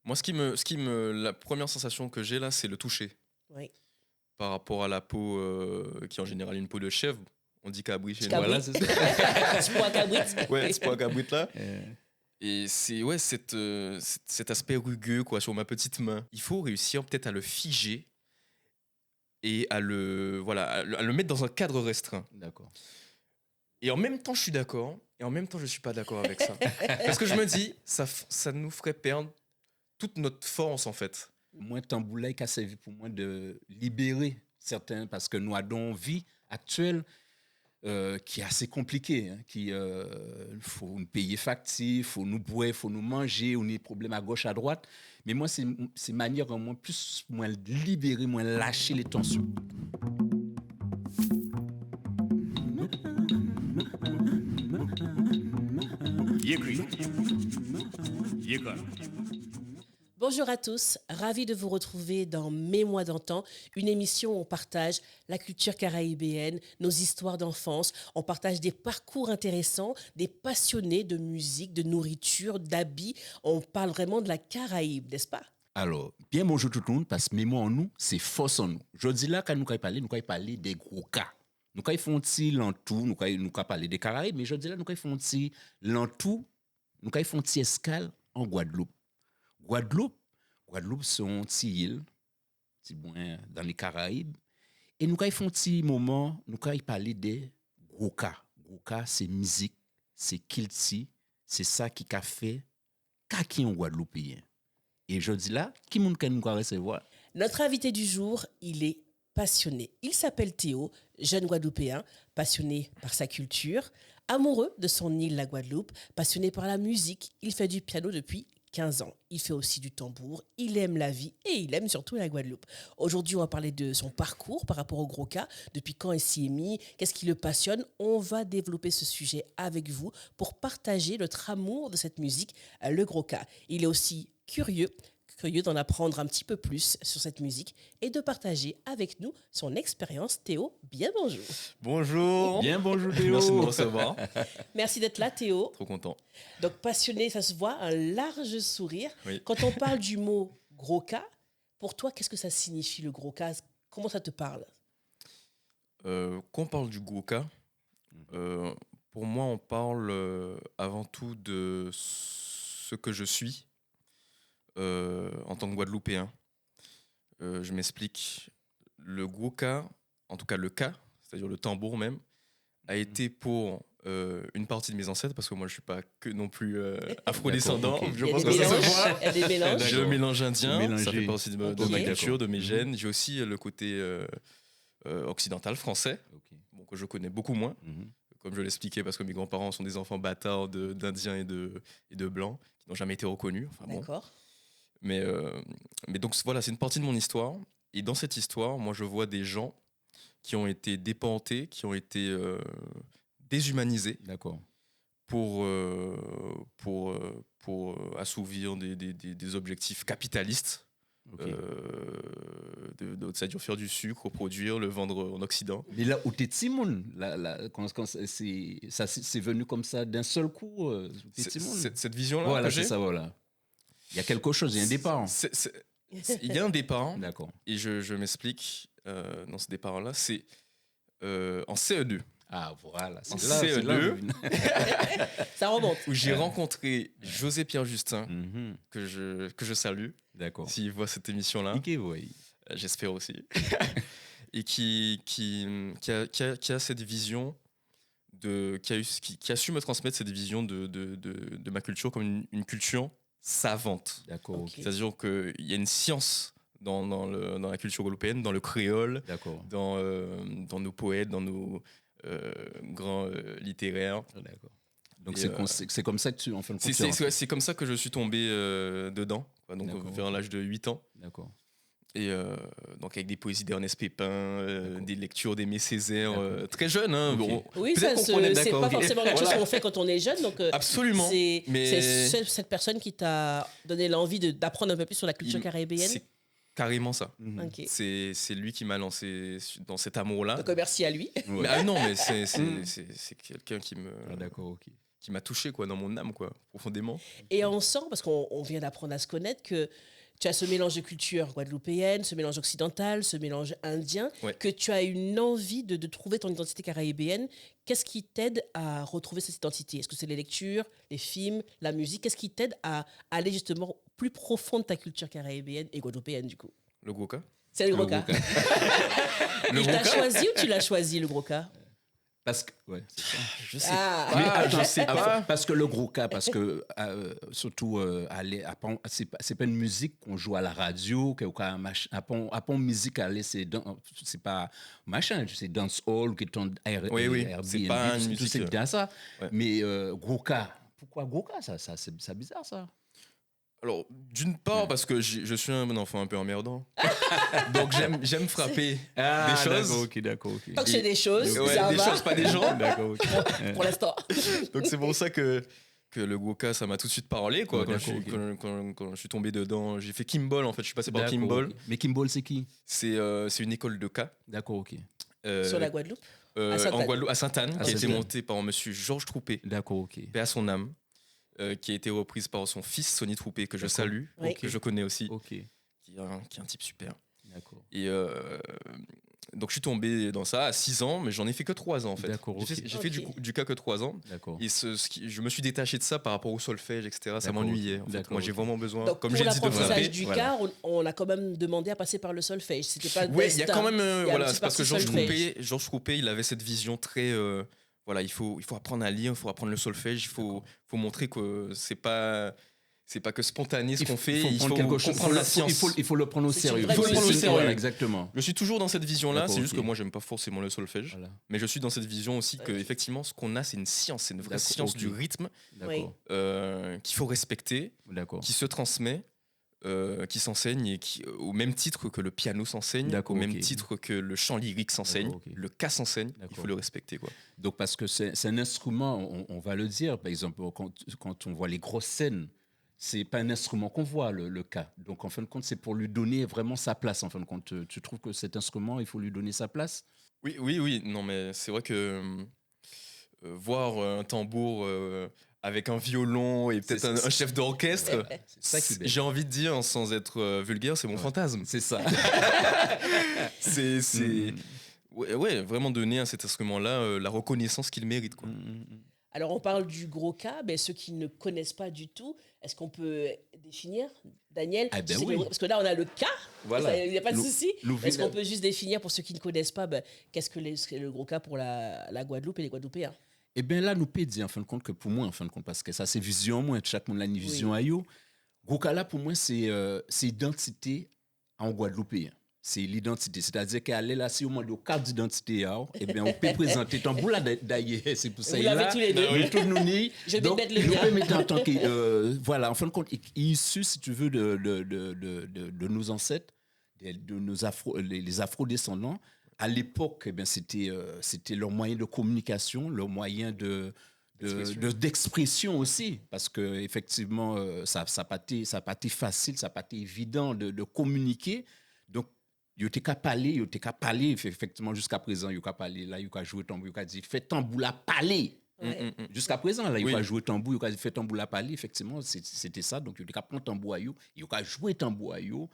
Moi, la première sensation que j'ai là, c'est le toucher. Oui. Par rapport à la peau, qui est en général une peau de chèvre. On dit cabri chez nous. Cabri. Voilà, c'est ça. C'est pour un cabrit. Ouais, c'est pour un cabrit là. Et c'est cet aspect rugueux quoi, sur ma petite main. Il faut réussir peut-être à le figer et à le mettre dans un cadre restreint. D'accord. Et en même temps, je suis d'accord, et en même temps, je suis pas d'accord avec ça. Parce que je me dis, ça nous ferait perdre toute notre force, en fait. Moi, Tamboulay qui a servi pour moi de libérer certains, parce que nous avons une vie actuelle qui est assez compliquée, hein, qui faut nous payer facture, faut nous boire, faut nous manger, on a des problèmes à gauche, à droite. Mais moi, c'est manière moins plus moins libérer, moins lâcher les tensions. Bonjour à tous, ravi de vous retrouver dans Mémoires d'antan, une émission où on partage la culture caraïbéenne, nos histoires d'enfance, on partage des parcours intéressants, des passionnés de musique, de nourriture, d'habits, on parle vraiment de la Caraïbe, n'est-ce pas? Alors, bien bonjour tout le monde, parce que mémoire en nous, c'est force en nous. Je dis là, quand nous allons parler des gros cas. Nous allons faire un petit l'entour, nous allons parler des Caraïbes, mais je dis là, nous allons faire un petit l'entour, nous allons faire un petit escale en Guadeloupe. Guadeloupe, c'est une petite île, dans les Caraïbes. Et nous allons faire un petit moment, nous allons parler des gros cas. Gros cas, c'est musique, c'est kilti, c'est ça qui a fait kaki en Guadeloupéen. Et je dis là, qui nous va recevoir? Notre invité du jour, il est passionné. Il s'appelle Théo, jeune Guadeloupéen, passionné par sa culture, amoureux de son île, la Guadeloupe, passionné par la musique. Il fait du piano depuis 15 ans. Il fait aussi du tambour, il aime la vie et il aime surtout la Guadeloupe. Aujourd'hui, on va parler de son parcours par rapport au gros cas, depuis quand il s'y est mis, qu'est-ce qui le passionne. On va développer ce sujet avec vous pour partager notre amour de cette musique, le gros cas. Il est aussi curieux d'en apprendre un petit peu plus sur cette musique et de partager avec nous son expérience. Théo, bien bonjour. Bonjour. Bien bonjour Théo. Merci de me recevoir. Merci d'être là Théo. Trop content. Donc passionné, ça se voit, un large sourire. Oui. Quand on parle du mot gros cas, pour toi, qu'est-ce que ça signifie le gros cas? Comment ça te parle? Quand on parle du Gouka, pour moi, on parle avant tout de ce que je suis en tant que Guadeloupéen. Je m'explique. Le Gouka, en tout cas le Ka, c'est-à-dire le tambour même, a été pour une partie de mes ancêtres, parce que moi je ne suis pas que non plus afro-descendant. Okay. Je pense que ça se voit. Il y a des mélanges. J'ai le mélange indien, Mélangé. ça fait partie de ma Ok. culture, de mes gènes. J'ai aussi le côté occidental français, Okay. bon, que je connais beaucoup moins, comme je l'expliquais, parce que mes grands-parents sont des enfants bâtards d'Indiens et de Blancs, qui n'ont jamais été reconnus. Enfin, bon. D'accord. Mais donc voilà, c'est une partie de mon histoire. Et dans cette histoire, moi je vois des gens qui ont été déportés, qui ont été déshumanisés D'accord. pour assouvir des objectifs capitalistes. Okay. C'est-à-dire faire du sucre, produire, le vendre en Occident. Mais là où t'es Timon, quand c'est venu comme ça d'un seul coup. Cette vision-là Voilà, que j'ai, c'est ça, voilà. Il y a quelque chose, il y a un départ. Il y a un départ, D'accord. et je m'explique dans ce départ-là, c'est en CE2. Ah, voilà. En C'est là, CE2, Ça remonte. où j'ai rencontré José-Pierre Justin, Mhm. que je salue, D'accord. s'il voit cette émission-là. Ok, oui. J'espère aussi. Et qui a cette vision, qui a su me transmettre cette vision de ma culture comme une culture savante. D'accord, Ok. ok. C'est-à-dire qu'il y a une science dans la culture guadeloupéenne, dans le créole, D'accord. dans nos poètes, dans nos grands littéraires. D'accord. Donc Et, c'est comme ça que tu en fin de compte. C'est comme ça que je suis tombé dedans, quoi, donc D'accord. vers l'âge de 8 ans. D'accord. Et donc avec des poésies d'Ernest Pépin, D'accord. des lectures d'Aimé Césaire, D'accord. très jeune. Hein, Ok. bon, Oui, peut-être ça, qu'on prenait- c'est d'accord, pas ok. forcément quelque chose Voilà. qu'on fait quand on est jeune. Donc, Absolument. Mais c'est cette personne qui t'a donné l'envie d'apprendre un peu plus sur la culture caribéenne. c'est carrément ça. Mhm. Ok. C'est lui qui m'a lancé dans cet amour-là. Donc merci à lui. Ouais. Mais, non, mais c'est quelqu'un qui Ah, d'accord, ok. qui m'a touché quoi, dans mon âme, quoi, profondément. Et on sent, parce qu'on vient d'apprendre à se connaître, que tu as ce mélange de culture guadeloupéenne, ce mélange occidental, ce mélange indien, Ouais. que tu as une envie de trouver ton identité caribéenne. Qu'est-ce qui t'aide à retrouver cette identité? Est-ce que c'est les lectures, les films, la musique? Qu'est-ce qui t'aide à aller justement plus profond de ta culture caribéenne et guadeloupéenne, du coup? Le Gwoka. C'est le gros cas. Le Il t'a Gwoka choisi ou tu l'as choisi, le gros cas? Parce que, ouais, c'est ça. Je sais Ah. Mais pas, attends, je sais pas. parce que le gros cas, parce que surtout, c'est pas une musique qu'on joue à la radio, à musique aller, c'est pas machin, c'est dancehall, qui est Oui, Airbnb, c'est pas une tout musique, c'est bien ça. ouais. Mais gros cas, pourquoi gros cas, c'est bizarre ça. Alors, d'une part, parce que je suis un enfant un peu emmerdant. Donc, j'aime frapper des choses. D'accord, ok. Tant que c'est des choses, Ouais, ça des va. choses, pas des gens. D'accord, ok. Pour l'instant. Donc, c'est pour ça que le Gwoka, ça m'a tout de suite parlé. Quoi. Ouais, Quand, je d'accord, suis, ok. quand je suis tombé dedans, j'ai fait Kimball, en fait. Je suis passé par D'accord, Kimball. ok. Mais Kimball, c'est qui? C'est une école de cas. D'accord, ok. Sur la Guadeloupe. À Sainte-Anne. En Guadeloupe, à Sainte-Anne, À qui a été Sainte-Anne. montée par monsieur Georges Troupé, D'accord, ok. paix à son âme, qui a été reprise par son fils Sonny Troupé, que je D'accord. salue, Oui. que je connais aussi, Ok, qui est un type super. d'accord. Et donc je suis tombé dans ça à 6 ans, mais j'en ai fait que 3 ans en fait. D'accord, ok. J'ai fait Ok. du cas que 3 ans. D'accord. Et je me suis détaché de ça par rapport au solfège, etc. Ça D'accord, m'ennuyait. ok. En fait. D'accord, Moi j'ai ok. vraiment besoin, Donc, comme pour j'ai dit, de l'apprentissage frapper. du Voilà. quart, on a quand même demandé à passer par le solfège. C'était pas Oui, il y a destin. quand même. Il y a un Voilà, petit c'est parce que parti solfège. Georges Troupé, il avait cette vision très. Voilà, il faut apprendre à lire, il faut apprendre le solfège, il faut montrer que c'est pas que spontané ce qu'on fait, il faut prendre quelque chose, comprendre la science. il faut le prendre au C'est une sérieux. vraie Il faut le prendre au mission. sérieux. Voilà, exactement. Je suis toujours dans cette vision-là, D'accord, c'est juste ok. que moi j'aime pas forcément le solfège, Voilà. mais je suis dans cette vision aussi que Ok. effectivement ce qu'on a c'est une science, c'est une vraie D'accord, science ok. du rythme D'accord. qu'il faut respecter, D'accord. qui se transmet, qui s'enseigne et qui, au même titre que le piano s'enseigne, D'accord, au même ok. titre que le chant lyrique s'enseigne, D'accord, ok. le cas s'enseigne, il D'accord. faut le respecter quoi. Donc, parce que c'est un instrument, on va le dire, par exemple, quand on voit les grosses scènes, c'est pas un instrument qu'on voit, le cas. Donc, en fin de compte, c'est pour lui donner vraiment sa place. En fin de compte, tu trouves que cet instrument, il faut lui donner sa place? Oui, non mais c'est vrai que voir un tambour avec un violon et peut-être un chef d'orchestre, C'est ça qui est belle. j'ai envie de dire sans être vulgaire, c'est mon fantasme. C'est ça. C'est Mm. ouais, vraiment donner à cet instrument-là la reconnaissance qu'il mérite quoi. Alors, on parle du gros cas, mais ceux qui ne connaissent pas du tout, est-ce qu'on peut définir, Daniel? Ah ben Tu sais, oui. Parce que là, on a le cas, Voilà. il n'y a pas de Nous- souci. nous Est-ce qu'on vivons- peut juste définir, pour ceux qui ne connaissent pas, qu'est-ce que le gros cas pour la Guadeloupe et les Guadeloupéens? Eh bien là, nous peut dire en fin de compte que pour moi, en fin de compte, parce que ça c'est vision, moi, chaque monde a une vision à yo. Gokala pour moi c'est identité en Guadeloupéen. C'est l'identité, c'est-à-dire qu'elle est là si au moins de carte d'identité, eh bien on peut présenter ton bout là d'ailleurs, c'est pour ça Vous il est l'avez là. tous les deux. Nous tous nous ni. Je vais Donc, mettre le nous mien. peut mettre en tant que voilà, en fin de compte, issu si tu veux de nos ancêtres, de nos les afro-descendants. À l'époque, eh bien, c'était leur moyen de communication, leur moyen d'expression aussi, parce que effectivement, ça n'a pas été facile, ça n'a pas été évident de communiquer. Donc, il était qu'à parler, effectivement, jusqu'à présent, il a parlé, là, il a joué tambour, il a dit, fais tambour là, parler. Ouais. Jusqu'à présent, là, il Oui. a joué tambour, il a dit, fais tambour là, parler. Effectivement, c'était ça. Donc, il a prendre tambour à yo, il a joué tambour à yo.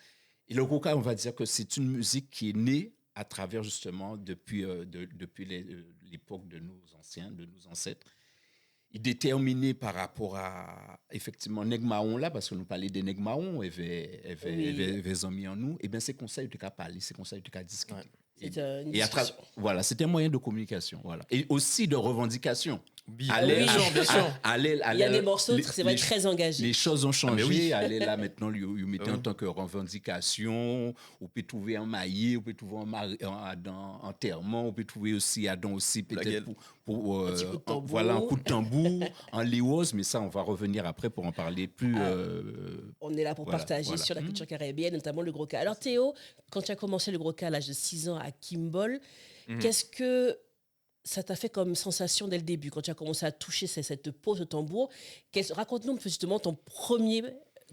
Et le Gwoka, on va dire que c'est une musique qui est née à travers justement depuis l'époque de nos anciens, de nos ancêtres. Il est déterminé par rapport à effectivement Negmaon là, parce que nous parlons des Negmaon, il y avait amis en nous. Et bien c'est comme ça qu'il a parlé, c'est comme ça qu'il a discuté. Ouais. C'est une Et à discussion. voilà, c'était un moyen de communication, voilà, et aussi de revendication. Bien Allez, sûr, bien sûr. Il y a des morceaux, c'est vrai, très engagés. Les choses ont changé. oui. Allez là maintenant, vous mettez Ah en oui. tant que revendication. On peut trouver un maillé, on peut trouver un enterrement, on peut trouver aussi Adam aussi peut-être gueule. pour Un petit coup de tambour. voilà un coup de tambour, en léos. Mais ça, on va revenir après pour en parler plus. On est là pour Voilà, partager voilà. sur la culture caribéenne, notamment le gros cas. Alors Théo, quand tu as commencé le gros cas à l'âge de 6 ans à Kimball, qu'est-ce que ça t'a fait comme sensation dès le début, quand tu as commencé à toucher cette peau, ce tambour? Raconte-nous justement ton premier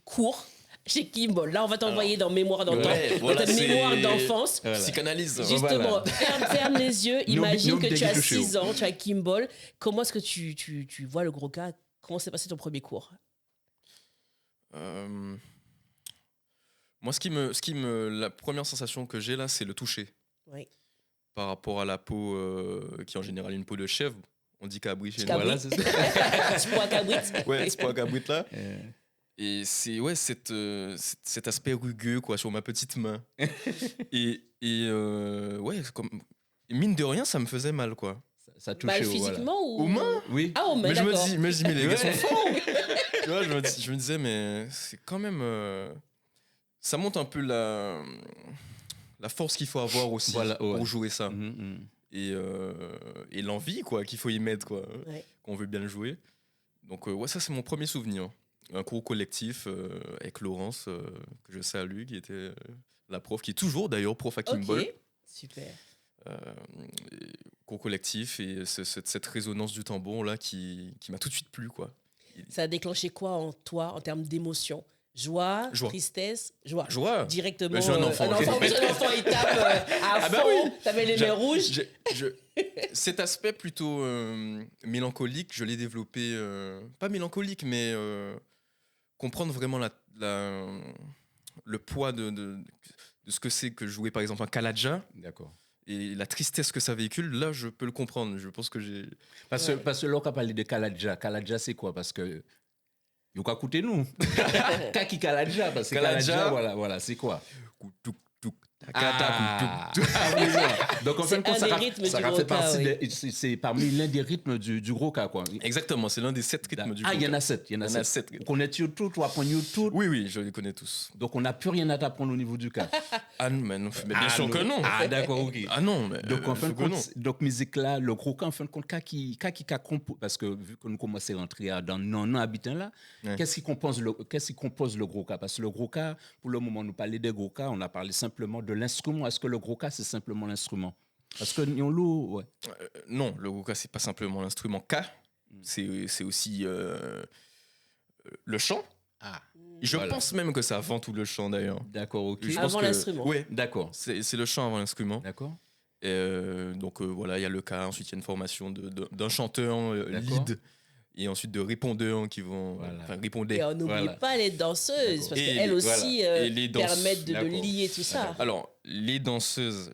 cours chez Kimball. Là, on va t'envoyer dans Mémoire d'antan, Ouais, voilà, dans ta c'est- mémoire d'enfance. Voilà. Psychanalyse. Justement, ferme les yeux, imagine que tu as Nous, 6 ans, tu as Kimball. Comment est-ce que tu vois le gros cas? Comment s'est passé ton premier cours? Moi, la première sensation que j'ai là, c'est le toucher. Oui. Par rapport à la peau, qui est en général une peau de chèvre. On dit cabri chez nous. Cabri. Voilà, c'est ça. Tu prends un cabrit? Ouais, c'est pas un cabrit là. Euh, Et c'est ouais, cet aspect rugueux quoi, sur ma petite main. Ouais, mine de rien, ça me faisait mal quoi. ça touche Mal au, voilà. physiquement ou... Aux mains. Oui. Ah, aux mains, Mais je d'accord. me dis, mais les gars sont Ouais. forts. Tu vois, je me disais, mais c'est quand même. Ça montre un peu la force qu'il faut avoir aussi Voilà, ouais. pour jouer ça. Mhm, mhm. Et l'envie quoi, qu'il faut y mettre, quoi, Ouais. qu'on veut bien le jouer. Donc, ouais, ça, c'est mon premier souvenir. Un cours collectif avec Laurence, que je salue, qui était la prof, qui est toujours d'ailleurs prof à Kimball. Ok, super. Cours collectif et cette résonance du tambour là qui m'a tout de suite plu quoi. Ça a déclenché quoi en toi en termes d'émotion? Joie, Joie. tristesse, joie. Joie. Directement. Mais je suis un enfant. Un enfant, il tape à Ah bah fond. oui. T'avais les mains rouges. Cet aspect plutôt mélancolique, je l'ai développé, pas mélancolique, mais comprendre vraiment le poids de ce que c'est que jouer par exemple un kaladja D'accord. et la tristesse que ça véhicule. Là, je peux le comprendre. Je pense que j'ai. Parce que là, on a parlé de Kaladja. Kaladja, c'est quoi? Parce que. Vous pouvez écouter nous. Kaki Kaladja. Parce que Kaladja, Kaladja, voilà, c'est quoi? Ah. Oui, voilà. Donc en C'est fin de compte, un des rythmes ça du fait gros partie cas, c'est parmi l'un des rythmes du gros cas, quoi. Exactement, c'est l'un des 7 rythmes du Ah, il y en groupe. a 7. Il y en a 7. rythmes. On connaît YouTube, tu apprends YouTube. Oui, oui, je les connais tous. Donc on n'a plus rien à t'apprendre au niveau du cas. Ah non, mais bien sûr que non. Ah, d'accord, ok. Ah non, mais Donc, en fin de faut que non. compte, donc, musique là, le gros cas, en fin de compte, parce que vu que nous commençons à rentrer dans non habitant là, Ouais. qu'est-ce qui compose le gros cas? Parce que le gros cas, pour le moment, nous parler des gros cas, on a parlé simplement de l'instrument. Est-ce que le gros cas, c'est simplement l'instrument? Parce que nous, lourd, ouais. Non, le goka, c'est pas simplement l'instrument K, c'est aussi le chant. Ah, Et je Voilà. pense même que c'est avant tout le chant d'ailleurs. d'accord, ok. Je Avant pense que- l'instrument. Ouais, D'accord, c'est le chant avant l'instrument. d'accord. Et, donc voilà, il y a le K, ensuite il y a une formation d'un chanteur D'accord. lead, et ensuite de répondeurs qui vont. Voilà. Enfin, répondez. Et on n'oublie Voilà. pas les danseuses, D'accord. parce Et qu'elles les- aussi voilà. Et les permettent de D'accord. lier tout ça. Alors, les danseuses,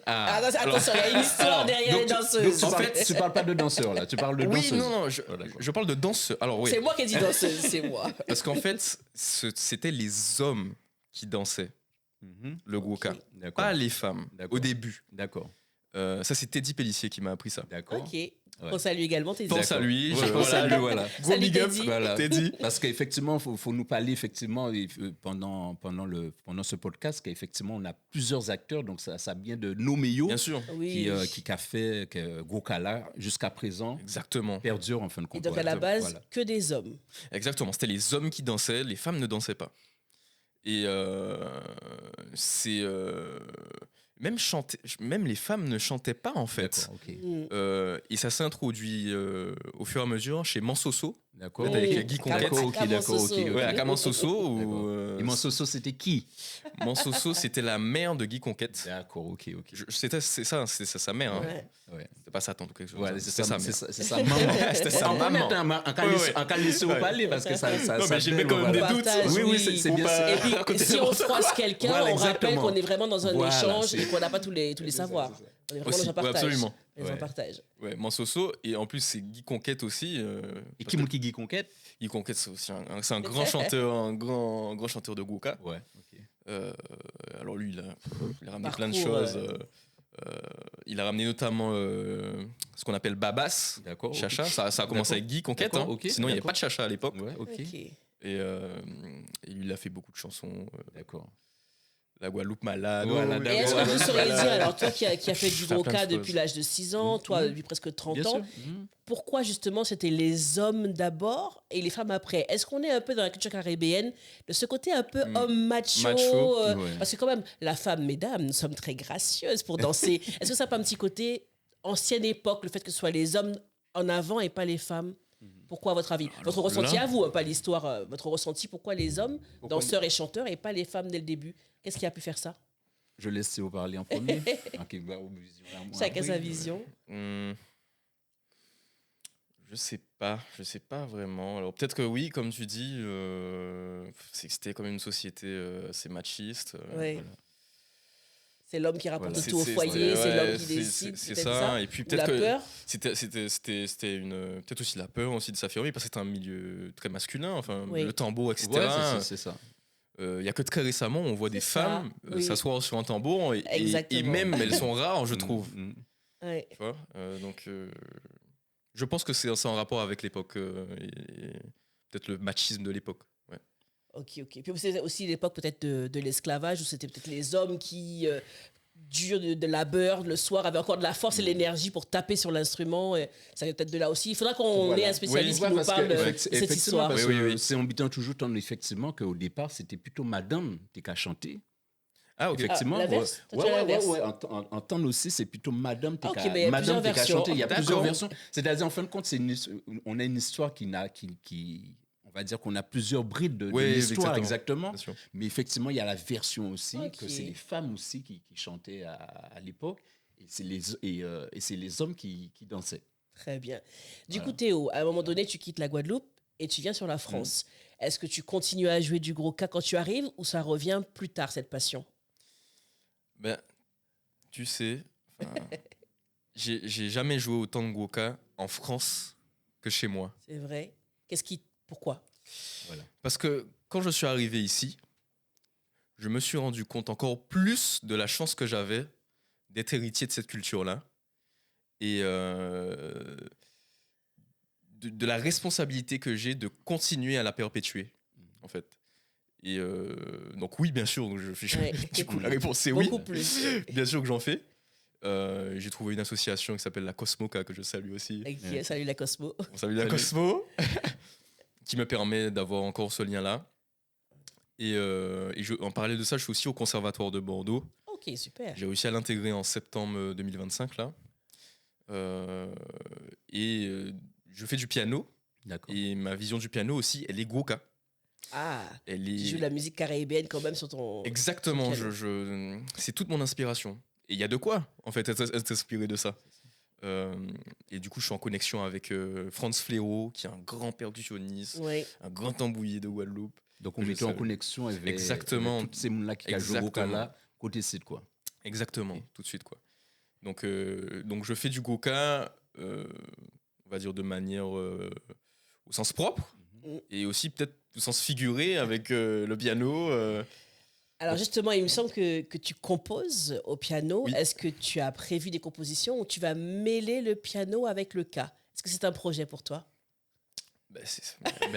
Attention, il y a une histoire derrière les danseuses. Donc, tu parles pas de danseur là, tu parles de Oui, danseuse. non, Oh, d'accord. je parle de danse. Alors, oui. C'est moi qui ai dit danseuse, c'est moi. Parce qu'en fait, c'était les hommes qui dansaient Mhm. le goka, D'accord. pas les femmes, D'accord. au début. D'accord. Ça, c'est Teddy Pellissier qui m'a appris ça. D'accord. Ok. On salue également tes Pense à lui. Voilà, Pense à lui. voilà. Gros Salut, big up, Teddy. Voilà. Teddy. Parce qu'effectivement, faut nous parler effectivement pendant ce podcast qu'effectivement on a plusieurs acteurs, donc ça vient de Nomeyo Bien sûr. Oui. qui a fait Gokala jusqu'à présent Exactement. perdure en fin de compte. Et donc à la Voilà. base, Voilà. que des hommes. Exactement. C'était les hommes qui dansaient, les femmes ne dansaient pas. Et c'est même les femmes ne chantaient pas en fait. D'accord, ok. Mm. Et ça s'est introduit au fur et à mesure chez Mansoso. D'accord. Peut-être avec Oh, Guy Conquête. D'accord, ok, Aka d'accord, ok. Mansoso. ok. Ouais, à Mansoso. D'accord. Et Mansoso, c'était qui? Mansoso, c'était la mère de Guy Conquête. D'accord, ok, ok. C'est sa mère. Hein. Ouais. Ouais. C'était pas sa tante ou quelque chose. Ouais, C'était sa mère. c'est sa maman. C'était sa On va maman. mettre en cas laisser Ouais. parler parce que ça Non, mais j'ai quand même des doutes. Partage, Oui, oui, oui. c'est bien Ou ça. pas. Et puis, raconter si on n'importe quoi. froisse quelqu'un, Voilà, on rappelle exactement. qu'on est vraiment dans un Voilà, échange c'est- et qu'on n'a pas tous les savoirs. On est vraiment Aussi, dans un partage. absolument. Dans un Ouais. partage. Ouais, Mansoso. Et en plus, c'est Guy Conquête aussi. Et parce qui que qui Guy Conquête? Guy Conquête, c'est aussi un grand chanteur, un grand chanteur de Gouka. Ouais, ok. Alors lui, il a ramené plein de Parcours, choses. Il a ramené notamment ce qu'on appelle Babas, D'accord. ok. Chacha. Ça a commencé D'accord. avec Guy Conquête. D'accord, Hein. ok, Sinon, il n'y avait d'accord. pas de Chacha à l'époque. Ouais, ok. Ok. Et lui, il a fait beaucoup de chansons. D'accord. La Guadeloupe malade. Voilà, Et d'accord. est-ce que vous sauriez dire, alors toi qui as fait du Faire gros plein de cas choses. depuis l'âge de 6 ans, toi depuis presque 30 Bien ans, sûr. Mhm. pourquoi justement c'était les hommes d'abord et les femmes après? Est-ce qu'on est un peu dans la culture caribéenne de ce côté un peu homme macho, Macho, ouais. parce que quand même la femme, mesdames, nous sommes très gracieuses pour danser. Est-ce que ça n'a pas un petit côté ancienne époque, le fait que ce soit les hommes en avant et pas les femmes? Pourquoi, à votre avis? Alors Votre ressenti là- à vous, hein, pas l'histoire. Votre ressenti, pourquoi les hommes, Pourquoi danseurs et chanteurs, et pas les femmes dès le début? Qu'est-ce qui a pu faire ça? Je laisse Théo parler en premier. Ok, bah, aux visions, là, moi, Chacun après. sa vision. Hmm, je sais pas vraiment. Alors peut-être que oui, comme tu dis, c'était comme une société assez machiste. Ouais. Voilà. C'est l'homme qui rapporte Voilà. tout au foyer, c'est l'homme qui décide. C'est peut-être ça. Et puis Ou peut-être la que peur. c'était peut-être aussi la peur aussi de s'affirmer parce que c'était un milieu très masculin. Enfin, Oui. le tambour, etc. Ouais, c'est ça. Il y a que très récemment, on voit des C'est ça, femmes oui. s'asseoir sur un tambour et Exactement. même elles sont rares, je trouve. Ouais. Tu vois donc, je pense que c'est en rapport avec l'époque et peut-être le machisme de l'époque. Ouais. Ok, ok. Puis c'est aussi l'époque peut-être de l'esclavage où c'était peut-être les hommes qui, durs de labeur, le soir, avaient encore de la force et l'énergie pour taper sur l'instrument. Et ça vient peut-être de là aussi. Il faudra qu'on Voilà. ait un spécialiste Oui, qui nous parce que, parle de effectivement, cette histoire. parce Oui, que oui, oui. c'est embêtant toujours tant effectivement qu'au départ, c'était plutôt madame qui a chanté. Ah, ok. Effectivement. Ah, l'inverse? Toi, tu as l'inverse? En temps aussi, c'est plutôt madame Ah, ok, mais il y a plusieurs qui a versions. chanté. Il y a D'accord. plusieurs versions. C'est-à-dire, en fin de compte, on a une histoire on va dire qu'on a plusieurs brides de Oui, l'histoire, exactement. Bien sûr. Mais effectivement, il y a la version aussi, Ok. que c'est les femmes aussi qui chantaient à l'époque. Et c'est les hommes qui dansaient. Très bien. Du Voilà. coup, Théo, à un moment donné, tu quittes la Guadeloupe et tu viens sur la France. Est-ce que tu continues à jouer du gros cas quand tu arrives ou ça revient plus tard, cette passion? Ben, tu sais, enfin, j'ai jamais joué autant de Goka en France que chez moi. C'est vrai. Pourquoi? Parce que quand je suis arrivé ici, je me suis rendu compte encore plus de la chance que j'avais d'être héritier de cette culture-là et de la responsabilité que j'ai de continuer à la perpétuer, en fait. Et donc oui, bien sûr, Ouais. du coup la réponse c'est oui. Beaucoup plus. Bien sûr que j'en fais. J'ai trouvé une association qui s'appelle la Cosmoca, que je salue aussi. Ok, salut la Cosmo. On salue la Salut. Cosmo, qui me permet d'avoir encore ce lien-là. Et en parallèle de ça, je suis aussi au Conservatoire de Bordeaux. Ok, super. J'ai réussi à l'intégrer en septembre 2025, là. Je fais du piano. D'accord. Et ma vision du piano aussi, elle est Goka. Ah, Elle tu est... joues de la musique caribéenne quand même sur ton... Exactement, sur le c'est toute mon inspiration. Et il y a de quoi, en fait, être inspiré de ça. Et du coup, je suis en connexion avec Franz Fléau, qui est un grand percussionniste, Oui. un grand tambouiller de Guadeloupe. Donc, on Je mettait en savais. connexion avec Exactement. toutes ces gens-là qui jouent au là côté site, quoi. Exactement, Ok. tout de suite, quoi. Donc je fais du Goka, on va dire de manière au sens propre, Mhm. et aussi peut-être au sens figuré avec le piano. Alors justement, il me semble que tu composes au piano. Oui. Est-ce que tu as prévu des compositions ou tu vas mêler le piano avec le cas? Est-ce que c'est un projet pour toi? Ben,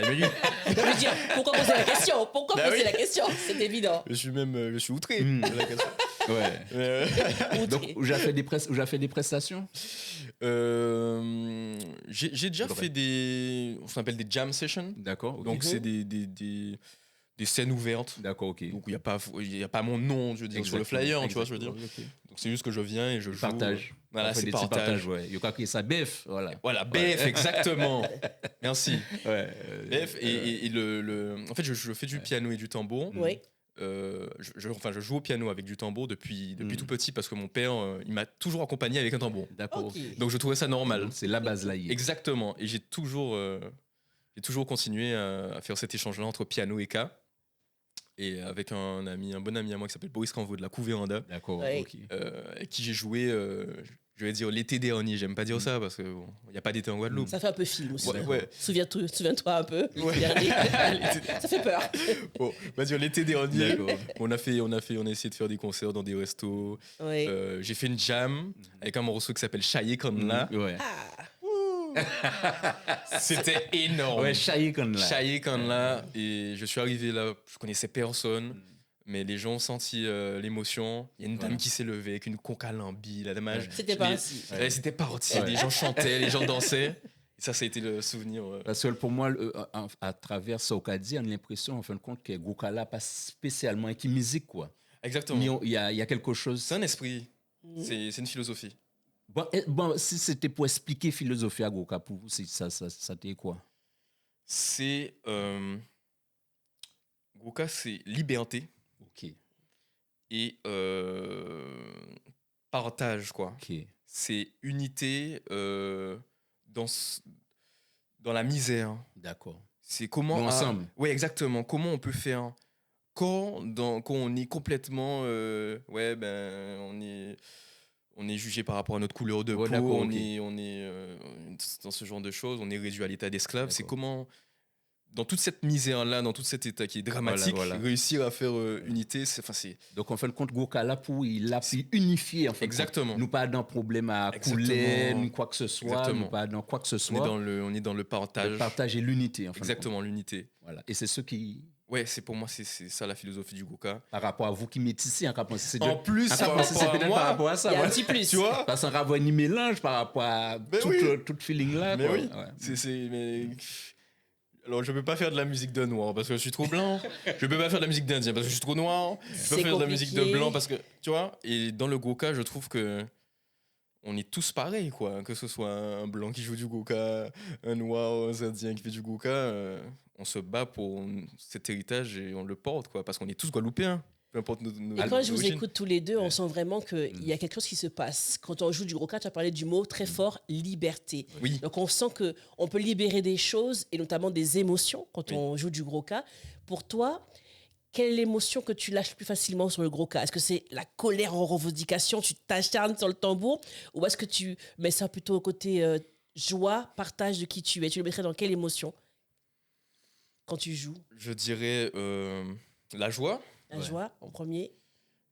oui. Je veux dire, pourquoi poser la question? Pourquoi Bah poser oui. la question? C'est évident. Je suis outré. Mm. de la question. Ouais. Donc, Outré. où j'ai fait des prestations. J'ai déjà Faudrait. fait des, on s'appelle des jam sessions. D'accord. ok. Donc c'est des scènes ouvertes. D'accord, ok. Donc il y a pas mon nom, je veux dire, sur le flyer, tu vois, je veux dire. Exactement, ok. Donc c'est juste que je viens et je joue. Partage. Voilà, On fait c'est des petits partage. partages, ouais. Il y a qu'à créer ça bœuf, voilà. Voilà, BF, exactement. Merci. Ouais. BF, en fait, je fais du piano et du tambour. Oui. Je joue au piano avec du tambour depuis Mm. tout petit parce que mon père, il m'a toujours accompagné avec un tambour. D'accord. Ok. ok. Donc je trouvais ça normal. Donc, c'est la base là. Exactement. Et j'ai toujours continué à faire cet échange-là entre piano et K. Et avec un bon ami à moi qui s'appelle Boris Canvo de la Couvéranda, D'accord, Ouais. ok. avec qui j'ai joué, je vais dire l'été dernier. J'aime pas dire ça parce qu'il n'y a pas d'été en Guadeloupe. Ça fait un peu film aussi. Ouais, hein. ouais. Souviens-toi un peu. Ouais. Dernier. Ça fait peur. Bon, on va dire l'été dernier. D'accord. On a essayé de faire des concerts dans des restos. Oui. J'ai fait une jam avec un morceau qui s'appelle Chaye Kanla. Ouais. Ah. C'était énorme. Ouais, Chaye comme là. Chaye Kanla. Et je suis arrivé là, je connaissais personne. Mais les gens ont senti l'émotion. Il y a une dame qui s'est levée avec une concalambi, la dommage. C'était pas ainsi. C'était parti. Ouais. Les gens chantaient, les gens dansaient. Et ça a été le souvenir. Parce que pour moi, à travers ce qu'a dit, on a l'impression, en fin de compte, que Gokala pas spécialement avec une musique, quoi. Exactement. Mais il y a quelque chose. C'est un esprit. Mhm. C'est une philosophie. Bon, si c'était pour expliquer philosophie à Goka, pour vous, ça t'est quoi? C'est Goka, c'est liberté Ok, et partage, quoi. ok. C'est unité dans, dans la misère. D'accord. C'est comment. Nous ensemble. Oui, exactement. Comment on peut faire quand on est complètement. Ouais, ben, on est jugé par rapport à notre couleur de Ouais, peau, d'accord, on ok. est, on est dans ce genre de choses, on est réduit à l'état d'esclave. C'est D'accord. comment, dans toute cette misère-là, dans tout cet état qui est dramatique, Voilà. réussir à faire unité, c'est Donc, en fin de compte, Goka là pour il a pu unifier. En fin de compte. Exactement. Nous pas dans problème à couler, Exactement. ni quoi que ce soit. Exactement. Nous pas dans quoi que ce on soit. est dans le partage. Le partage et l'unité, en fin de compte. Exactement, l'unité. Voilà. Et c'est ce qui, Ouais, pour moi, c'est ça la philosophie du Goka. par rapport à vous qui métissez, en pensé, c'est En plus, par par rapport à peut-être moi, par rapport à ça. Il y a un ouais. petit plus. Tu vois? Parce qu'on rapport ni mélange par rapport à tout feeling là. Mais quoi. oui, Ouais. mais... Alors, je peux pas faire de la musique de noir parce que je suis trop blanc. Je peux pas faire de la musique d'indien parce que je suis trop noir. Je peux C'est pas faire de la musique de compliqué. blanc parce que... Tu vois? Et dans le Goka, je trouve que on est tous pareils, quoi. Que ce soit un blanc qui joue du Goka, un noir, un indien qui fait du Goka, on se bat pour cet héritage et on le porte, quoi. Parce qu'on est tous guadeloupéens, peu importe nos Et quand je vous origines. écoute tous les deux, on sent vraiment qu'il y a quelque chose qui se passe. Quand on joue du Goka, tu as parlé du mot très fort, liberté. Oui. Donc on sent qu'on peut libérer des choses, et notamment des émotions, quand Oui. on joue du Goka. Pour toi, quelle est l'émotion que tu lâches plus facilement sur le Goka? Est-ce que c'est la colère en revendication, tu t'acharnes sur le tambour? Ou est-ce que tu mets ça plutôt au côté joie, partage de qui tu es? Tu le mettrais dans quelle émotion quand tu joues? Je dirais la joie. La Ouais. joie en premier?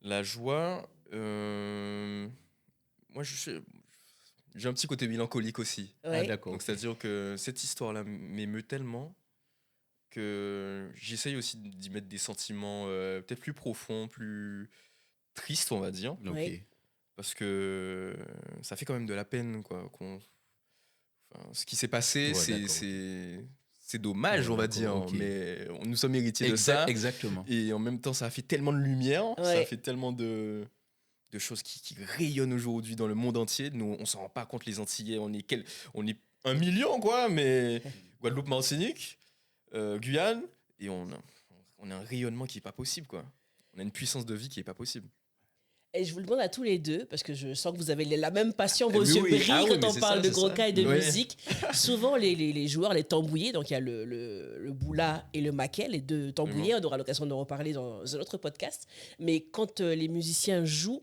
La joie, moi j'ai un petit côté mélancolique aussi. Ah, Ouais. d'accord. Donc c'est-à-dire que cette histoire-là m'émeut tellement que j'essaye aussi d'y mettre des sentiments peut-être plus profonds, plus tristes, on va dire. Ok. Ouais. Parce que ça fait quand même de la peine, quoi. Ce qui s'est passé, Ouais, d'accord, ok. c'est dommage, Ouais, on va d'accord, dire, ok. mais nous sommes héritiers de ça. Exactement. Et en même temps, ça a fait tellement de lumière, ça Ouais. a fait tellement de choses qui rayonnent aujourd'hui dans le monde entier. Nous, on s'en rend pas compte, les Antillais, on est 1 million, quoi, mais Guadeloupe, Martinique, Guyane, et on a un rayonnement qui est pas possible, quoi. On a une puissance de vie qui est pas possible. Et je vous le demande à tous les deux, parce que je sens que vous avez la même passion, vos Mais yeux oui. brillent Ah oui, quand mais on c'est parle ça, de c'est ça. Goka et de Ouais. musique. Souvent, les joueurs, les tambouillés, donc il y a le boula et le maquet, les deux tambouillés, on aura l'occasion d'en reparler dans un autre podcast. Mais quand les musiciens jouent,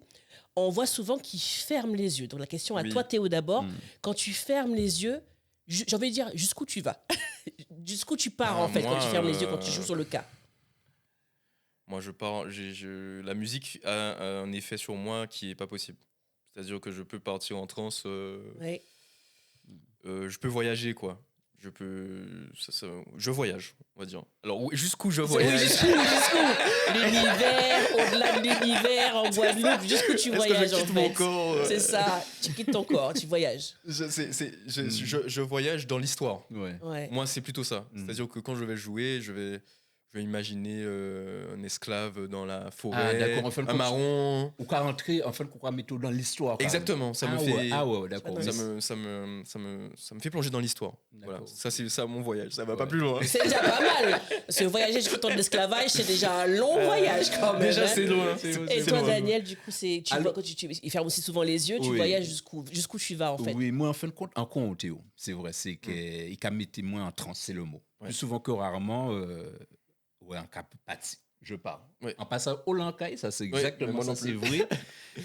on voit souvent qu'ils ferment les yeux. Donc la question à Oui. toi, Théo, d'abord, Mm. quand tu fermes les yeux, j'ai envie de dire, jusqu'où tu vas? Jusqu'où tu pars, en fait, Moi, quand tu fermes les yeux, quand tu joues sur le cas? Moi, la musique a un effet sur moi qui est pas possible. C'est-à-dire que je peux partir en transe, Ouais. je peux voyager, quoi. Je voyage, on va dire. Alors, jusqu'où je Oui, voyage? jusqu'où? L'univers, au-delà de l'univers, en Guadeloupe, jusqu'où tu Est-ce que voyages, je en quitte fait? mon corps C'est ça, tu quittes ton corps, tu voyages. Je voyage dans l'histoire. Ouais. Ouais. Moi, c'est plutôt ça. Mm. C'est-à-dire que quand je vais jouer, je vais imaginer un esclave dans la Ah, forêt, d'accord, en fin de un compte, marron. Ou qu'à rentrer, en fait, qu'on mettre dans l'histoire. Exactement, ça me Ah fait... ouais, ah ouais, d'accord. Ça Ça me fait plonger dans l'histoire. Voilà, D'accord. ça c'est ça mon voyage. Ça va Ouais. pas plus loin. C'est déjà pas mal. Parce que voyager jusqu'au temps de l'esclavage, c'est déjà un long voyage quand même. Déjà hein. c'est loin. Et C'est toi, loin. Daniel, du coup, tu Alors- vois, quand il ferme aussi souvent les yeux, tu Oui. voyages jusqu'où tu vas, en fait. Oui, moi, en fin de compte, en compte, Théo, c'est vrai, c'est qu'il a mis moins en transe, c'est le mot. Ouais. Plus souvent que rarement, ouais, en cap parti, je parle. Ouais. En passant au Lancaille, ça c'est Ouais, exactement mais moi ça, non c'est plus. vrai.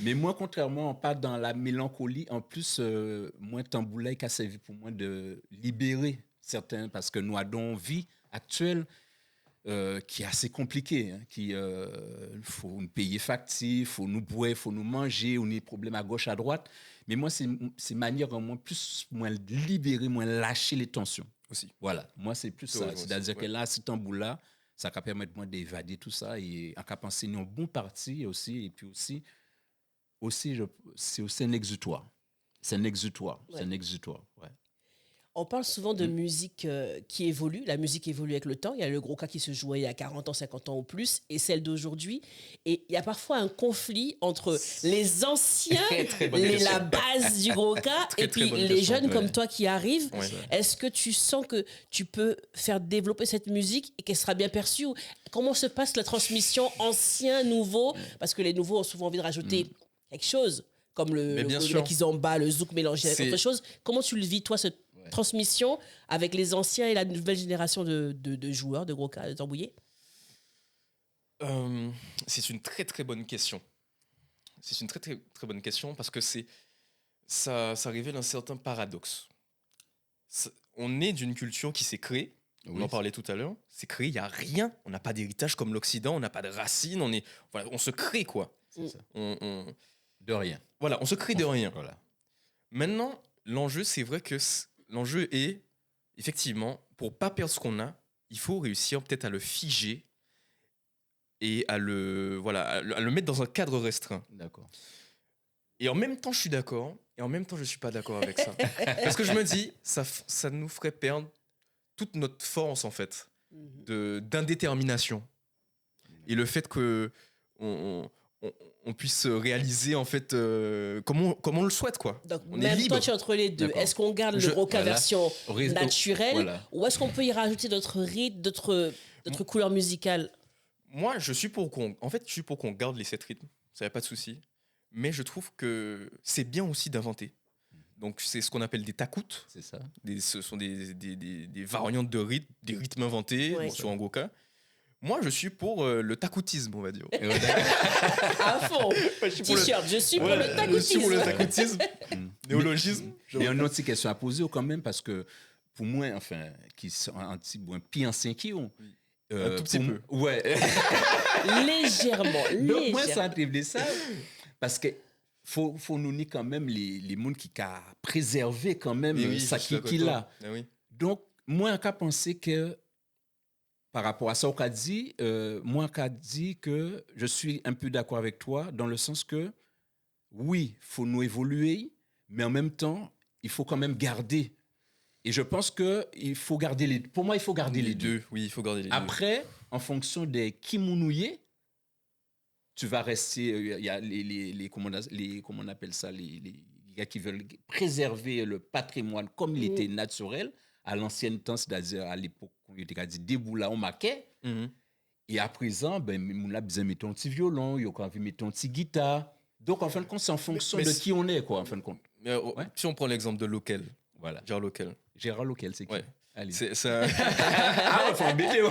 Mais moi, contrairement, on part dans la mélancolie. En plus, moi, Tamboulaye qui a servi pour moi de libérer certains, parce que nous avons une vie actuelle qui est assez compliquée, hein, qui faut nous payer facture, il faut nous boire, il faut nous manger, on a des problèmes à gauche, à droite. Mais moi, c'est manière moins plus moins libérer, moins lâcher les tensions. Aussi. Voilà, moi c'est plus C'est ça. vrai, moi C'est-à-dire aussi, que là, cet tambour-là, ça va permettre moi d'évader tout ça et en penser un bon parti aussi. Et puis aussi c'est aussi un exutoire. C'est un exutoire. C'est un exutoire. Ouais. On parle souvent de musique qui évolue. La musique évolue avec le temps. Il y a le gros cas qui se jouait il y a 40 ans, 50 ans ou plus, et celle d'aujourd'hui. Et il y a parfois un conflit entre les anciens, Très bonne question. la base du gros cas, Très, et très puis bonne les question, jeunes ouais. comme toi qui arrivent. Ouais. Est-ce que tu sens que tu peux faire développer cette musique et qu'elle sera bien perçue? Comment se passe la transmission ancien-nouveau? Parce que les nouveaux ont souvent envie de rajouter quelque chose, comme Mais bien le sûr. kizomba, le zouk mélangé avec C'est- autre chose. Comment tu le vis, toi, cette transmission avec les anciens et la nouvelle génération de joueurs, de gros cas, de tambouillés? C'est une très très bonne question. C'est une très très très bonne question parce que ça révèle un certain paradoxe. On est d'une culture qui s'est créée. On Oui. en parlait tout à l'heure. C'est créé, il y a rien. On n'a pas d'héritage comme l'Occident. On n'a pas de racines. Voilà, on se crée quoi. C'est ça. On- De rien. voilà, on se crée de rien. Voilà. Maintenant, l'enjeu, c'est vrai que l'enjeu est effectivement pour pas perdre ce qu'on a, il faut réussir peut-être à le figer et à le mettre dans un cadre restreint. D'accord. Et en même temps, je suis d'accord, et en même temps, je suis pas d'accord avec ça. Parce que je me dis, ça nous ferait perdre toute notre force, en fait, d'indétermination. Et le fait que on puisse réaliser, en fait, comme on le souhaite, quoi. Donc, On est même libre. toi, tu es entre les deux. D'accord. Est-ce qu'on garde le Je- gros cas voilà. version naturelle Voilà. ou est-ce qu'on peut y rajouter d'autres rythmes, d'autres couleurs musicales? Moi, je suis pour qu'on garde les 7 rythmes, ça n'y a pas de souci. Mais je trouve que c'est bien aussi d'inventer. Donc, c'est ce qu'on appelle des takoutes. C'est ça. Ce sont des variantes de rythmes, des rythmes inventés Ouais. sur un goka. Moi, je suis pour le takoutisme, on va dire. Et voilà. À fond. T-shirt, je suis pour le Je suis pour le takoutisme. takoutisme. Néologisme. Il y a une autre question à poser quand même parce que pour moi, enfin, qui sont un petit peu plus ancien qui ont. Un tout petit pour peu. moi- Ouais. Légèrement. Donc, moi, ça légèrement. arrive ça parce que faut nous nier quand même les mondes qui a préservé quand même Mais oui, ça je suis d'accord qui avec là. toi. Ah oui. Donc, moi, qu'à penser que par rapport à ça, on a dit, moi, qu'a dit que je suis un peu d'accord avec toi dans le sens que oui, faut nous évoluer, mais en même temps, il faut quand même garder. Et je pense que il faut garder les. Pour moi, il faut garder les deux. Oui, il faut garder les deux. Après, en fonction des kimounouillés, tu vas rester. Il y a comment on appelle ça, les gars qui veulent préserver le patrimoine comme il était naturel à l'ancienne temps, c'est-à-dire à l'époque où il était dit debout là, on marquait. Mhm. Et à présent, ben, on a besoin de mettre un petit violon, il y a envie de mettre un petit guitare. Donc, en fin de compte, c'est en fonction mais de c'est- qui on est, quoi, en fin de compte. Mais, Ouais. si on prend l'exemple de Local, Voilà. Gérard Local. Gérard Local, c'est qui? Ouais. Allez. C'est un- Ah, il faut embêter, ouais.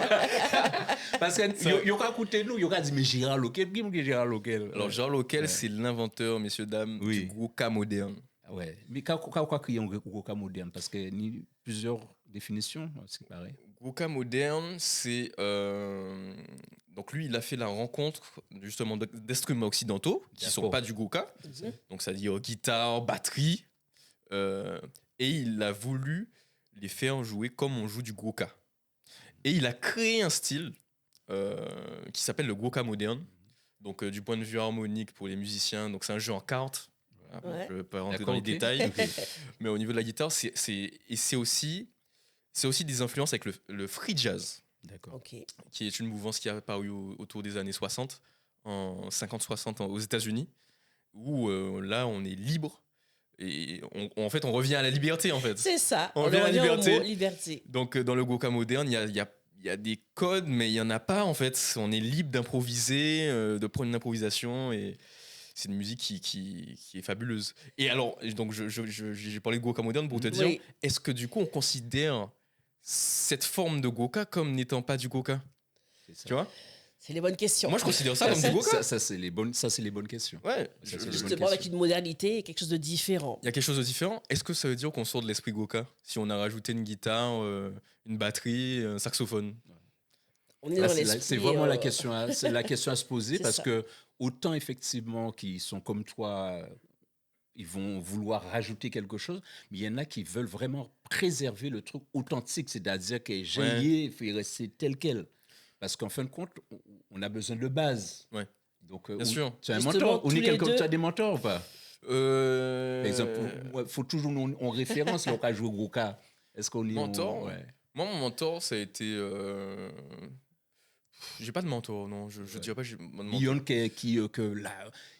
Parce que il y a écouté nous, il y a dit, mais Gérard Local, qui est Gérard Local? Alors, Gérard Local, Ouais. c'est l'inventeur, messieurs, dames, Oui. du goka moderne. Ouais. Mais quoi crier un goka moderne? Parce que ni plusieurs définitions, c'est pareil. Goka moderne, c'est. Donc, lui, il a fait la rencontre justement d'instruments occidentaux qui ne sont D'accord. pas du goka. Mhm. Donc, c'est-à-dire guitare, batterie. Et il a voulu les faire jouer comme on joue du goka. Et il a créé un style qui s'appelle le goka moderne. Donc, du point de vue harmonique pour les musiciens, donc c'est un jeu en cartes. Voilà, Ouais. je ne vais pas rentrer D'accord, dans les ok. détails. Ok. Mais au niveau de la guitare, c'est aussi des influences avec le free jazz, D'accord. Ok. qui est une mouvance qui a apparu autour des années 60, en 50-60 aux États-Unis, où là, on est libre. Et en fait, on revient à la liberté, en fait. C'est ça. On On revient à la revient au liberté. mot liberté. Donc, dans le goka moderne, il y a des codes, mais il n'y en a pas, en fait. On est libre d'improviser, de prendre une improvisation, et c'est une musique qui est fabuleuse. Et alors, donc, j'ai parlé de goka moderne pour te dire, Oui. est-ce que du coup, on considère cette forme de goka comme n'étant pas du goka? C'est ça. Tu vois? C'est les bonnes questions. Moi, je considère ça comme du goka. Ça, c'est les bonnes questions. Ouais, Ça, c'est les bonnes Justement, avec une modernité et quelque chose de différent. il y a quelque chose de différent. Est-ce que ça veut dire qu'on sort de l'esprit goka si on a rajouté une guitare, une batterie, un saxophone? On est Là, dans c'est l'esprit. c'est vraiment la question, c'est la question à se poser C'est parce ça. que autant effectivement qui sont comme toi, ils vont vouloir rajouter quelque chose, mais il y en a qui veulent vraiment préserver le truc authentique, c'est-à-dire que j'ai il faut rester tel quel. Parce qu'en fin de compte, on a besoin de base. Ouais. Donc, Bien sûr. tu as un Justement, mentor. On tous est les quelqu'un, deux- tu as des mentors ou pas? Euh, Par exemple, il faut toujours nous en référence là, on va jouer au gros cas. Est-ce qu'on est Mentor? ouais. Moi, mon mentor, ça a été. J'ai pas de mentor, non. Je dirais pas que j'ai de mentor. Lyon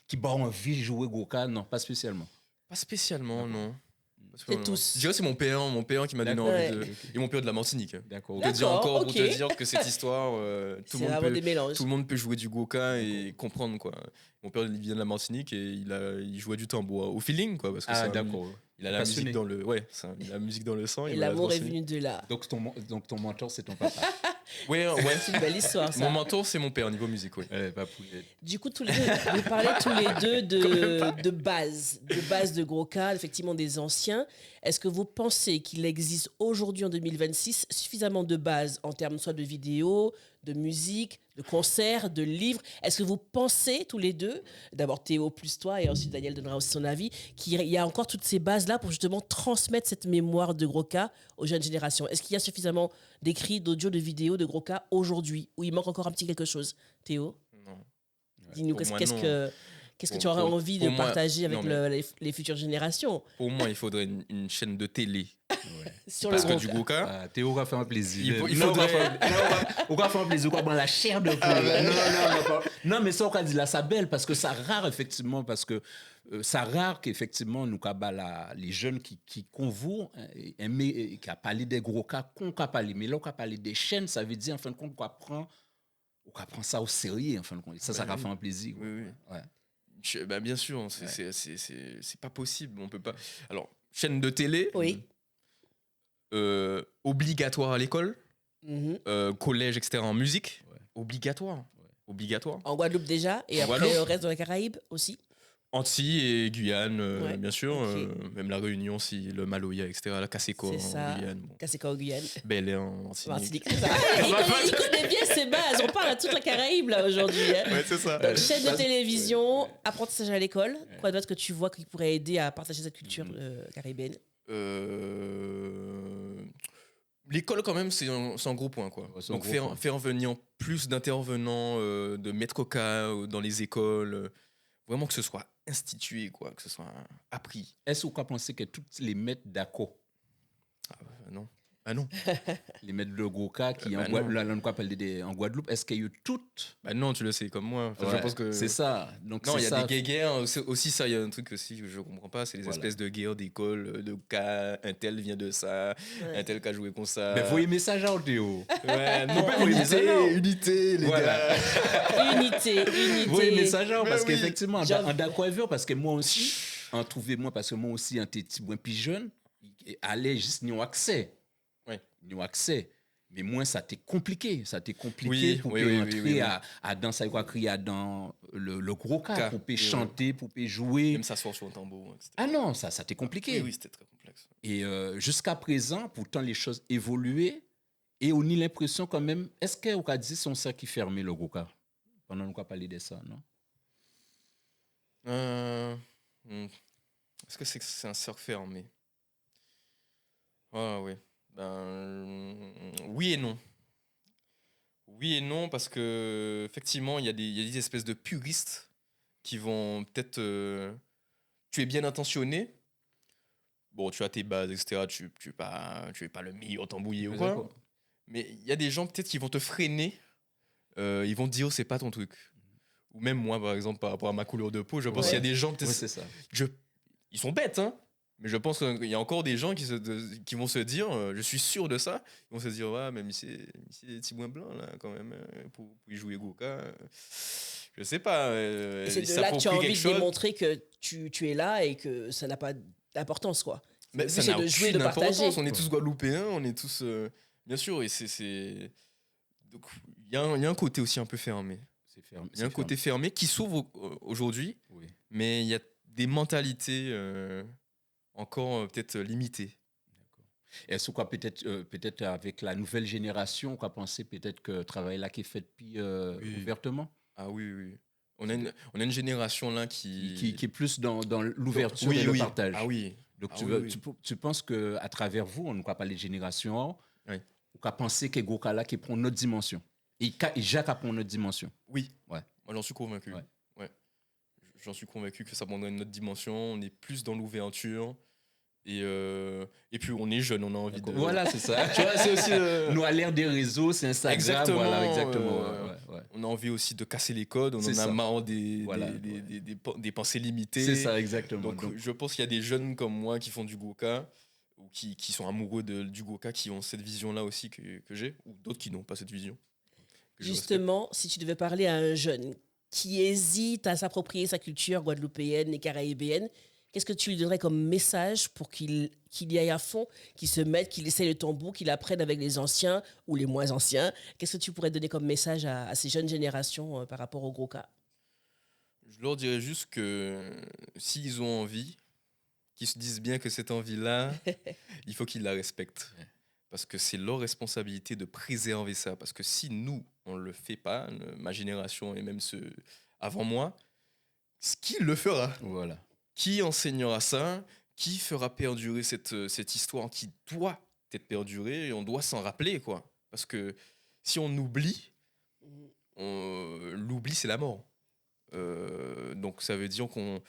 qui bat envie de jouer Goka, non, pas spécialement. Pas spécialement, D'accord. non. Pas C'est spécialement. tous. Je dirais que c'est mon père qui m'a donné D'accord. envie Ouais. de. Et mon père de la Martinique. D'accord. Pour te dire D'accord, encore, ok. pour te dire que cette histoire, C'est vraiment des mélanges. tout le monde peut jouer du goka et comprendre quoi. Mon père il vient de la Martinique et il jouait du tambour au feeling quoi parce que Ah, c'est d'accord. il a la Passionné. musique dans le il a la musique dans le sang. Et il m'a l'amour est transmis. venu de là. Donc ton mentor, c'est ton papa. Ouais. C'est une belle histoire, ça. Mon mentor c'est mon père niveau musique oui. Pas pour- Du coup, tous les deux, vous parlez tous les deux de base de gros cas, effectivement des anciens. Est-ce que vous pensez qu'il existe aujourd'hui en 2026 suffisamment de bases en termes soit de vidéos, de musique, de concerts, de livres? Est-ce que vous pensez tous les deux, d'abord Théo plus toi et ensuite Daniel donnera aussi son avis, qu'il y a encore toutes ces bases-là pour justement transmettre cette mémoire de gros cas aux jeunes générations? Est-ce qu'il y a suffisamment d'écrits, d'audio, de vidéos, de gros cas aujourd'hui où il manque encore un petit quelque chose? Théo, Non. dis-nous, Pour moi, qu'est-ce non. que tu aurais envie de pour moi, partager avec non, mais- les futures générations Pour moi il faudrait une chaîne de télé sur parce le que gros du cas? goka. Théo va faire un plaisir. Il Non, faudrait- on va faire un plaisir, on va prendre la chair de poule. Non, mais ça, on va dire là, ça belle, parce que ça rare, effectivement, parce que ça rare qu'effectivement, nous, les jeunes qui convourent, qui a parlé des gros cas, qu'on a parlé, mais là, on a parlé des chaînes, ça veut dire, en fin de compte, qu'on prend ça au sérieux, en fin de compte. Ça va oui. faire un plaisir. Oui, oui. Ouais. Bah, bien sûr, c'est pas possible. On peut pas. Alors, chaîne de télé, Oui. obligatoire à l'école, Mhm. collège, etc. en musique, Ouais. obligatoire. Obligatoire. En Guadeloupe déjà, et En après Guadeloupe. au reste de la Caraïbe aussi. Antilles et Guyane, Ouais, bien sûr. ok. Même la Réunion, si le Maloya, etc. La Caseco C'est ça. en Guyane. Bon. Caseca au Guyane. Bel-Air en Martinique. Martinique, c'est ça. Il connaît bien ses bases. On parle à toute la Caraïbe là aujourd'hui. Hein. Ouais, c'est ça. Donc, chaîne de télévision, apprentissage à l'école. Quoi d'autre que tu vois qui pourrait aider à partager cette culture caribéenne? L'école, quand même, c'est un gros point. Quoi. Ouais, c'est un Donc, gros point. faire venir plus d'intervenants, de maîtres coca dans les écoles, vraiment que ce soit institué, quoi, que ce soit appris. Est-ce qu'on pense que toutes les maîtres d'accord, Non. Ah non. les maîtres de Goka qui Bah en non. Guadeloupe, en Guadeloupe, est-ce qu'il y a eu toutes Bah non, tu le sais comme moi. Enfin, Ouais, je pense que... c'est ça. Donc Non, c'est il y a ça. des guerres. Aussi, ça, il y a un truc aussi que je comprends pas. C'est les Voilà. espèces de guerres d'école, de cas, un tel vient de ça, Ouais. un tel qui a joué comme ça. Mais voyez message à Théo. Ouais, non, Vous voyez message à unité, les Voilà. gars. Unité. Voyez message à Mais parce oui. qu'effectivement, J'avoue. en d'accord avec vous, parce que moi aussi, en trouver moi, parce que moi aussi, en petit moins plus jeune, aller juste n'y accès. Ouais. N'y accès. Mais moi, ça t'est compliqué. Ça t'est compliqué Oui, pour oui, que oui, entrer oui, oui. à danser, quoi, crier dans le gros cas, Cas, pour oui, chanter, pour jouer. Même s'asseoir sur un tambour. Etc. Ah non, ça t'est compliqué. Oui, oui, c'était très complexe. Et jusqu'à présent, pourtant, les choses évoluaient et on a l'impression quand même. Est-ce qu'on a dit son ça qui fermait le gros cas pendant qu'on a parlé de ça, non? Est-ce que c'est un cercle fermé? Ah oui. Oui et non. Oui et non, parce que effectivement, il y a des espèces de puristes qui vont peut-être. Tu es bien intentionné. Bon, tu as tes bases, etc. Tu es pas le meilleur tambouillé ou quoi. D'accord. Mais il y a des gens peut-être qui vont te freiner. Ils vont te dire, oh, c'est pas ton truc. Ou même moi, par exemple, par rapport à ma couleur de peau, je pense Ouais. qu'il y a des gens, Oui, peut-être, c'est ça. ils sont bêtes, hein. Mais je pense qu'il y a encore des gens qui vont se dire, je suis sûr de ça, ils vont se dire, ouais, même si c'est des petits moins blancs, là, quand même, pour y jouer Goka, je sais pas. Et c'est ils de là que tu as s'approprient envie quelque de chose. démontrer que tu es là et que ça n'a pas d'importance, quoi. Mais Le ça but, c'est n'a de jouer, de aucune partager. importance. On est tous Guadeloupéens, on est tous. Bien sûr, et c'est. Donc, il y a un côté aussi un peu fermé. C'est fermé. Il y a un côté fermé qui s'ouvre aujourd'hui, Oui. mais il y a des mentalités encore peut-être limitées. Est-ce qu'on peut-être avec la nouvelle génération, on va penser peut-être que le travail là qui est fait depuis Oui. ouvertement, Ah oui, oui. On a une génération là qui qui est plus dans l'ouverture Oui, et le oui. partage. Ah oui. Donc Ah tu, oui, veux- oui. tu penses que à travers vous, on ne va pas les générations, Oui. on va penser que Goka là qui prend notre dimension. Et Jacques a prend notre dimension. Oui. Ouais. Moi, j'en suis convaincu. Ouais. Ouais. J'en suis convaincu que ça prendrait une autre dimension. On est plus dans l'ouverture Et puis on est jeune, on a envie de... Voilà, c'est ça. Tu vois, c'est aussi... Nous, à l'ère des réseaux, c'est Instagram. Exactement, Voilà, exactement. Ouais. On a envie aussi de casser les codes, on C'est en a ça. marre des, Voilà, des pensées limitées. C'est ça, exactement. Donc, je pense qu'il y a des jeunes comme moi qui font du goka, ou qui sont amoureux du goka, qui ont cette vision-là aussi que j'ai, ou d'autres qui n'ont pas cette vision. que je Justement, si tu devais parler à un jeune qui hésite à s'approprier sa culture guadeloupéenne et caraïbéenne, qu'est-ce que tu lui donnerais comme message pour qu'il y aille à fond, qu'il se mette, qu'il essaye le tambour, qu'il apprenne avec les anciens ou les moins anciens? Qu'est-ce que tu pourrais donner comme message à ces jeunes générations par rapport au gros cas? Je leur dirais juste que s'ils ont envie, qu'ils se disent bien que cette envie-là, il faut qu'ils la respectent. Parce que c'est leur responsabilité de préserver ça. Parce que si nous, on ne le fait pas, ma génération et même ceux avant moi, qui le fera? Voilà. Qui enseignera ça? Qui fera perdurer cette histoire qui doit être perdurée? Et on doit s'en rappeler, quoi. Parce que si on oublie, l'oubli, c'est la mort. Donc ça veut dire qu'on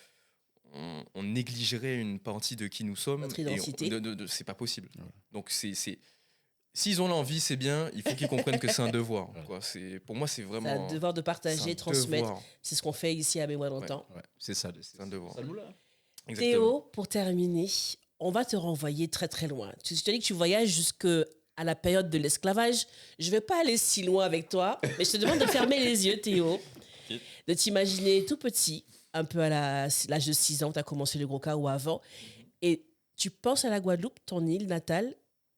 négligerait une partie de qui nous sommes. Notre identité. C'est pas possible. Ouais. Donc s'ils ont l'envie, c'est bien. Il faut qu'ils comprennent que c'est un devoir. Quoi. Pour moi, c'est vraiment... C'est un devoir de partager, transmettre. Devoir. C'est ce qu'on fait ici à Mémoire d'antan. Ouais. C'est ça. C'est un devoir. Ça nous là. Théo, pour terminer, on va te renvoyer très très loin. Tu te dis que tu voyages jusqu'à la période de l'esclavage. Je ne vais pas aller si loin avec toi, mais je te demande de fermer les yeux, Théo. Okay. De t'imaginer tout petit, un peu à l'âge de 6 ans, tu as commencé le gros cas ou avant, et tu penses à la Guadeloupe, ton île natale,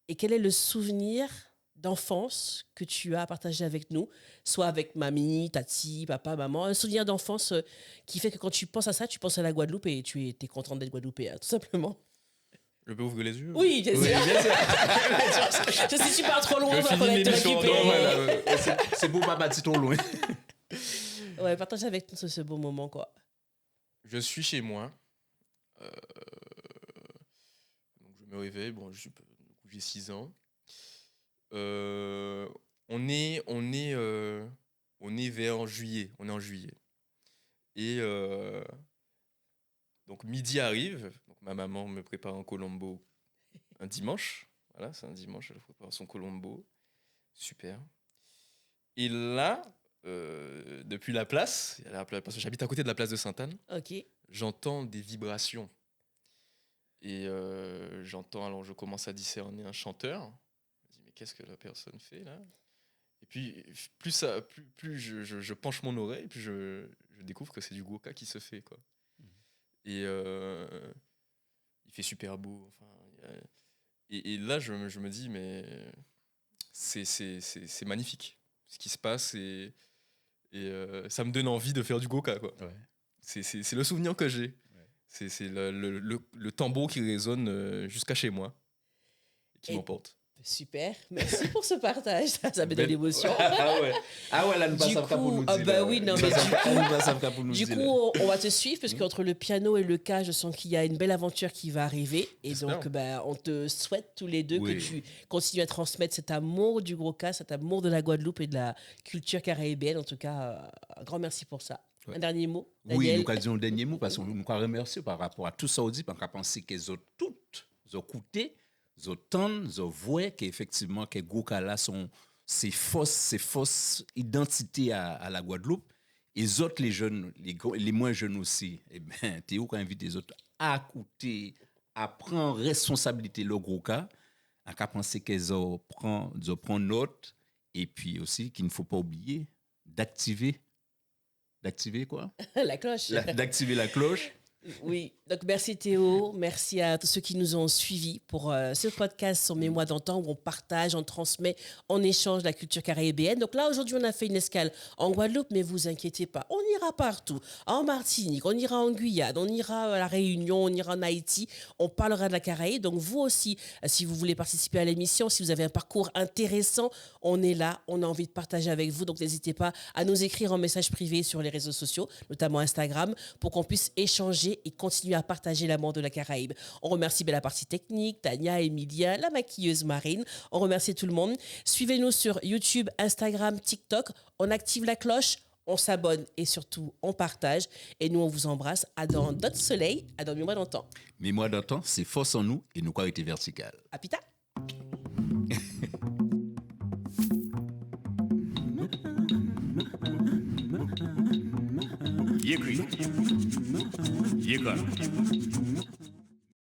et quel est le souvenir d'enfance que tu as à partager avec nous, soit avec mamie, tati, papa, maman, un souvenir d'enfance qui fait que quand tu penses à ça, tu penses à la Guadeloupe et tu es content d'être guadeloupéen, tout simplement. Je peux ouvrir les yeux? Oui, bien sûr. Si tu pars trop loin, on va connaître te récupérer. C'est beau, papa, si trop loin. Ouais, partage avec nous ce beau moment, quoi. Je suis chez moi. Donc je me réveille. Bon, j'ai 6 ans. On est vers juillet. On est en juillet. Et donc midi arrive. Donc ma maman me prépare un colombo un dimanche. Voilà, c'est un dimanche. Elle prépare son colombo. Super. Et là, depuis la place, parce que j'habite à côté de la place de Sainte-Anne, okay. J'entends des vibrations. Et j'entends, alors je commence à discerner un chanteur. Je me dis, mais qu'est-ce que la personne fait là? Et puis, plus je penche mon oreille, puis je découvre que c'est du goka qui se fait, quoi. Et il fait super beau. Enfin, et là, je me dis, mais c'est magnifique ce qui se passe. Et ça me donne envie de faire du goka, quoi. Ouais. C'est le souvenir que j'ai. Ouais. C'est le tambour qui résonne jusqu'à chez moi et qui m'emporte. Super, merci pour ce partage, ça me donne l'émotion. Ah ouais, là nous passons pour nous dire. Bah oui, non mais du coup, on va te suivre parce qu'entre le piano et le cas, je sens qu'il y a une belle aventure qui va arriver et donc on te souhaite tous les deux que tu continues à transmettre cet amour du gros cas, cet amour de la Guadeloupe et de la culture caraïbéenne. En tout cas, un grand merci pour ça. Ouais. Un dernier mot, Daniel? Oui, nous disons un dernier mot parce que nous remercions par rapport à tout ça dit, parce qu'on pense qu'elles ont toutes écouté. Zotan, zo voit qu'effectivement que Gokala sont ces fausses identités à la Guadeloupe et les autres les jeunes les moins jeunes aussi et ben Théo quand invite les autres à écouter à prendre responsabilité le Goka à penser qu'elles prend note et puis aussi qu'il ne faut pas oublier d'activer quoi la cloche d'activer la cloche. Oui, donc merci Théo, merci à tous ceux qui nous ont suivis pour ce podcast sur Mémoire d'antan où on partage, on transmet, on échange la culture caraïbéenne. Donc là, aujourd'hui, on a fait une escale en Guadeloupe, mais vous inquiétez pas, on ira partout, en Martinique, on ira en Guyane, on ira à La Réunion, on ira en Haïti, on parlera de la Caraïbe. Donc vous aussi, si vous voulez participer à l'émission, si vous avez un parcours intéressant, on est là, on a envie de partager avec vous. Donc n'hésitez pas à nous écrire en message privé sur les réseaux sociaux, notamment Instagram, pour qu'on puisse échanger et continuer à partager l'amour de la Caraïbe. On remercie la partie technique, Tania, Emilia, la maquilleuse Marine. On remercie tout le monde. Suivez-nous sur YouTube, Instagram, TikTok. On active la cloche. on s'abonne et surtout on partage. Et nous, on vous embrasse. À dans d'autres soleils, à dans moi d'antan. Mais moi d'antan, c'est force en nous et nous quoi été vertical. À pita. Yekri. Yekar.